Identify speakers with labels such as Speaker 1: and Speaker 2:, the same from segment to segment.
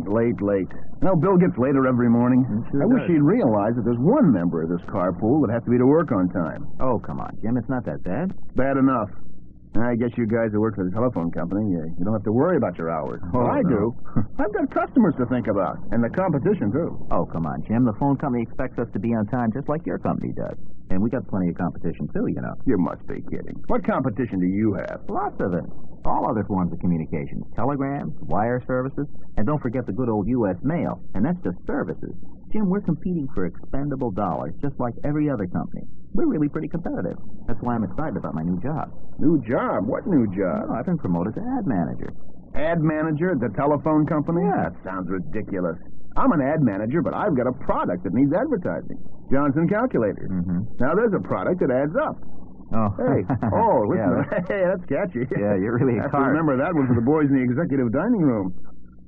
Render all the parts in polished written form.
Speaker 1: late. You know, Bill gets later every morning.
Speaker 2: Sure
Speaker 1: I wish
Speaker 2: does.
Speaker 1: he'd realize that there's one member of this carpool that has to be to work on time.
Speaker 2: Oh, come on, Jim. It's not that bad.
Speaker 1: Bad enough. I guess you guys who work for the telephone company, you don't have to worry about your hours. Well, I do. I've got customers to think about, and the competition, too.
Speaker 2: Oh, come on, Jim. The phone company expects us to be on time just like your company does. And we got plenty of competition, too, you know.
Speaker 1: You must be kidding. What competition do you have?
Speaker 2: Lots of it. All other forms of communication. Telegrams, wire services, and don't forget the good old U.S. mail. And that's just services. Jim, we're competing for expendable dollars just like every other company. We're really pretty competitive. That's why I'm excited about my new job.
Speaker 1: New job? What new job?
Speaker 2: Oh, I've been promoted to ad manager.
Speaker 1: Ad manager at the telephone company?
Speaker 2: Yeah.
Speaker 1: That sounds ridiculous. I'm an ad manager, but I've got a product that needs advertising. Johnson Calculators. Now, there's a product that adds up.
Speaker 2: Oh.
Speaker 1: Hey. Oh, listen.
Speaker 2: Yeah,
Speaker 1: Hey, that's catchy.
Speaker 2: Yeah, you're really a
Speaker 1: I have to
Speaker 2: card.
Speaker 1: remember that one for the boys in the executive dining room.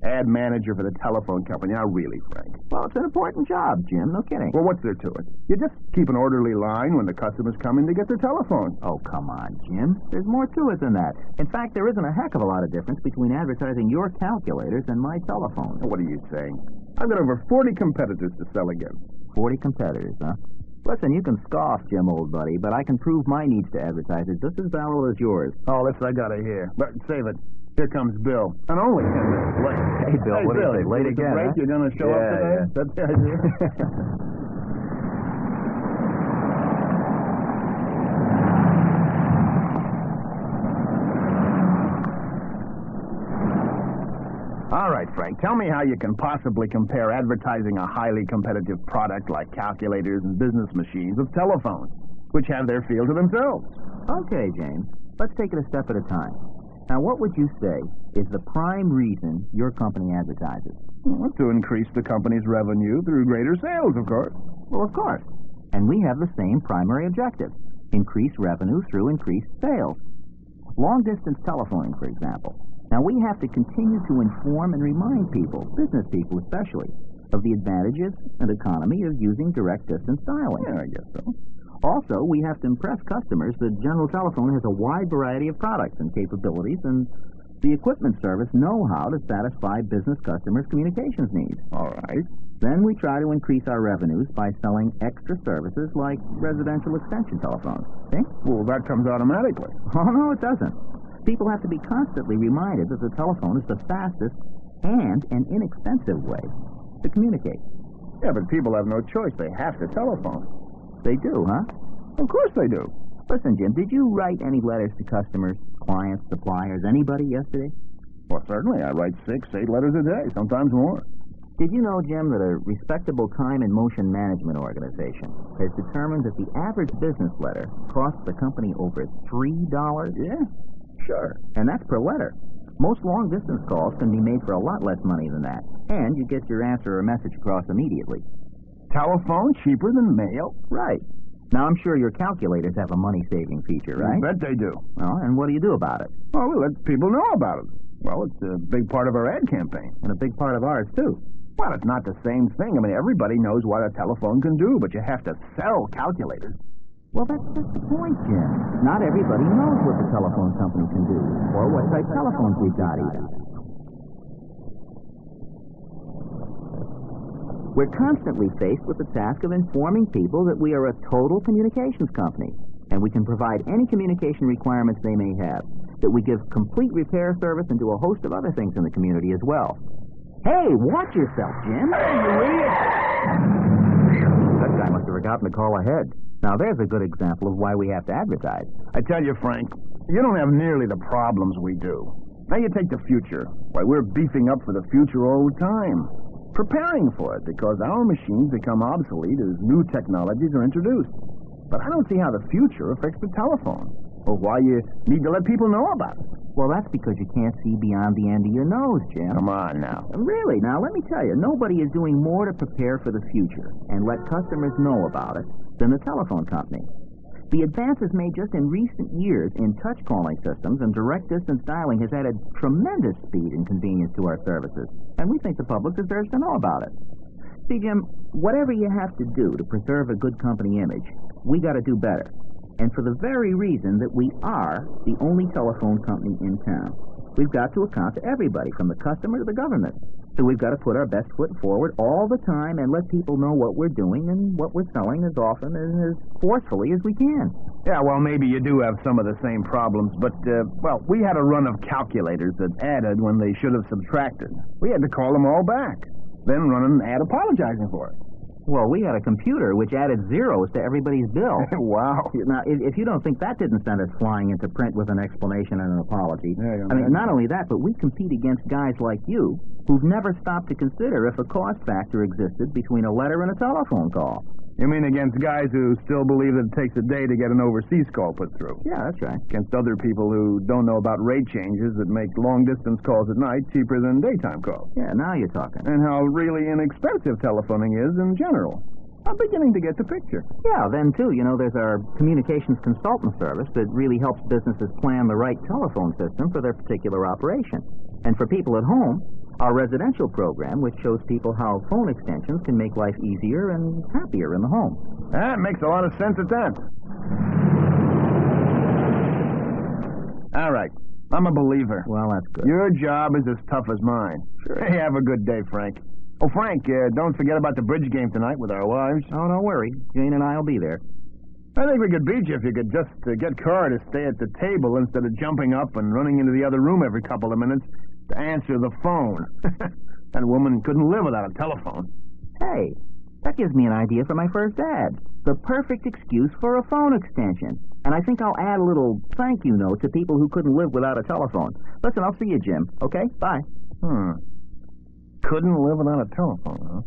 Speaker 1: Ad manager for the telephone company. Now, really, Frank.
Speaker 2: Well, it's an important job, Jim. No kidding.
Speaker 1: Well, what's there to it? You just keep an orderly line when the customers come in to get their telephone.
Speaker 2: Oh, come on, Jim. There's more to it than that. In fact, there isn't a heck of a lot of difference between advertising your calculators and my telephone.
Speaker 1: What are you saying? I've got over 40 competitors to sell against.
Speaker 2: 40 competitors, huh? Listen, you can scoff, Jim, old buddy, but I can prove my needs to advertisers just as valuable as yours.
Speaker 1: Oh, this I gotta hear. But save it. Here comes Bill. And only 10 minutes late.
Speaker 2: Hey, Bill, what do you say? Late
Speaker 1: With the
Speaker 2: again,
Speaker 1: break,
Speaker 2: huh?
Speaker 1: You're gonna show up today?
Speaker 2: Yeah.
Speaker 1: That's the idea. All right, Frank, tell me how you can possibly compare advertising a highly competitive product like calculators and business machines with telephones, which have their field to themselves.
Speaker 2: Okay, James. Let's take it a step at a time. Now, what would you say is the prime reason your company advertises?
Speaker 1: Well, to increase the company's revenue through greater sales, of course.
Speaker 2: Well, of course. And we have the same primary objective: increase revenue through increased sales. Long-distance telephoning, for example. Now, we have to continue to inform and remind people, business people especially, of the advantages and economy of using direct distance dialing.
Speaker 1: Yeah, I guess so.
Speaker 2: Also, we have to impress customers that General Telephone has a wide variety of products and capabilities, and the equipment service know-how to satisfy business customers' communications needs.
Speaker 1: All right.
Speaker 2: Then we try to increase our revenues by selling extra services like residential extension telephones. See?
Speaker 1: Well, that comes automatically.
Speaker 2: Oh, no, it doesn't. People have to be constantly reminded that the telephone is the fastest and an inexpensive way to communicate.
Speaker 1: Yeah, but people have no choice. They have to telephone.
Speaker 2: They do, huh?
Speaker 1: Of course they do.
Speaker 2: Listen, Jim, did you write any letters to customers, clients, suppliers, anybody yesterday?
Speaker 1: Well, certainly. I write 6, 8 letters a day, sometimes more.
Speaker 2: Did you know, Jim, that a respectable time and motion management organization has determined that the average business letter costs the company over $3?
Speaker 1: Yeah, sure.
Speaker 2: And that's per letter. Most long-distance calls can be made for a lot less money than that, and you get your answer or message across immediately.
Speaker 1: Telephone cheaper than mail?
Speaker 2: Right. Now, I'm sure your calculators have a money-saving feature, right?
Speaker 1: I bet they do.
Speaker 2: Well, and what do you do about it?
Speaker 1: Well, we let people know about it. Well, it's a big part of our ad campaign.
Speaker 2: And a big part of ours, too.
Speaker 1: Well, it's not the same thing. I mean, everybody knows what a telephone can do, but you have to sell calculators.
Speaker 2: Well, that's just the point, Jim. Not everybody knows what the telephone company can do, or what type telephones we've got even. We're constantly faced with the task of informing people that we are a total communications company, and we can provide any communication requirements they may have, that we give complete repair service and do a host of other things in the community as well. Hey, watch yourself, Jim.
Speaker 1: Hey, you idiot!
Speaker 2: That guy must have forgotten to call ahead. Now, there's a good example of why we have to advertise.
Speaker 1: I tell you, Frank, you don't have nearly the problems we do. Now you take the future. Why, we're beefing up for the future all the time. Preparing for it, because our machines become obsolete as new technologies are introduced. But I don't see how the future affects the telephone, or why you need to let people know about it.
Speaker 2: Well, that's because you can't see beyond the end of your nose, Jim.
Speaker 1: Come on now.
Speaker 2: Really, now let me tell you, nobody is doing more to prepare for the future and let customers know about it than the telephone company. The advances made just in recent years in touch calling systems and direct distance dialing has added tremendous speed and convenience to our services, and we think the public deserves to know about it. See, Jim, whatever you have to do to preserve a good company image, we got to do better. And for the very reason that we are the only telephone company in town. We've got to account to everybody, from the customer to the government. So we've got to put our best foot forward all the time and let people know what we're doing and what we're selling as often and as forcefully as we can.
Speaker 1: Yeah, well, maybe you do have some of the same problems, but, we had a run of calculators that added when they should have subtracted. We had to call them all back, then run an ad apologizing for it.
Speaker 2: Well, we had a computer which added zeros to everybody's bill.
Speaker 1: Wow.
Speaker 2: Now, if you don't think that didn't send us flying into print with an explanation and an apology.
Speaker 1: Yeah,
Speaker 2: I mean, not only that, but we compete against guys like you who've never stopped to consider if a cost factor existed between a letter and a telephone call.
Speaker 1: You mean against guys who still believe that it takes a day to get an overseas call put through?
Speaker 2: Yeah, that's right.
Speaker 1: Against other people who don't know about rate changes that make long-distance calls at night cheaper than daytime calls.
Speaker 2: Yeah, now you're talking.
Speaker 1: And how really inexpensive telephoning is in general. I'm beginning to get the picture.
Speaker 2: Yeah, then, too, there's our communications consultant service that really helps businesses plan the right telephone system for their particular operation. And for people at home, our residential program, which shows people how phone extensions can make life easier and happier in the home.
Speaker 1: That makes a lot of sense at that. All right. I'm a believer.
Speaker 2: Well, that's good.
Speaker 1: Your job is as tough as mine.
Speaker 2: Sure.
Speaker 1: Hey, have a good day, Frank. Oh, Frank, don't forget about the bridge game tonight with our wives.
Speaker 2: Oh, don't worry. Jane and I will be there.
Speaker 1: I think we could beat you if you could just get Carr to stay at the table instead of jumping up and running into the other room every couple of minutes to answer the phone. That woman couldn't live without a telephone.
Speaker 2: Hey, that gives me an idea for my first ad. The perfect excuse for a phone extension. And I think I'll add a little thank you note to people who couldn't live without a telephone. Listen, I'll see you, Jim. Okay? Bye.
Speaker 1: Couldn't live without a telephone, huh?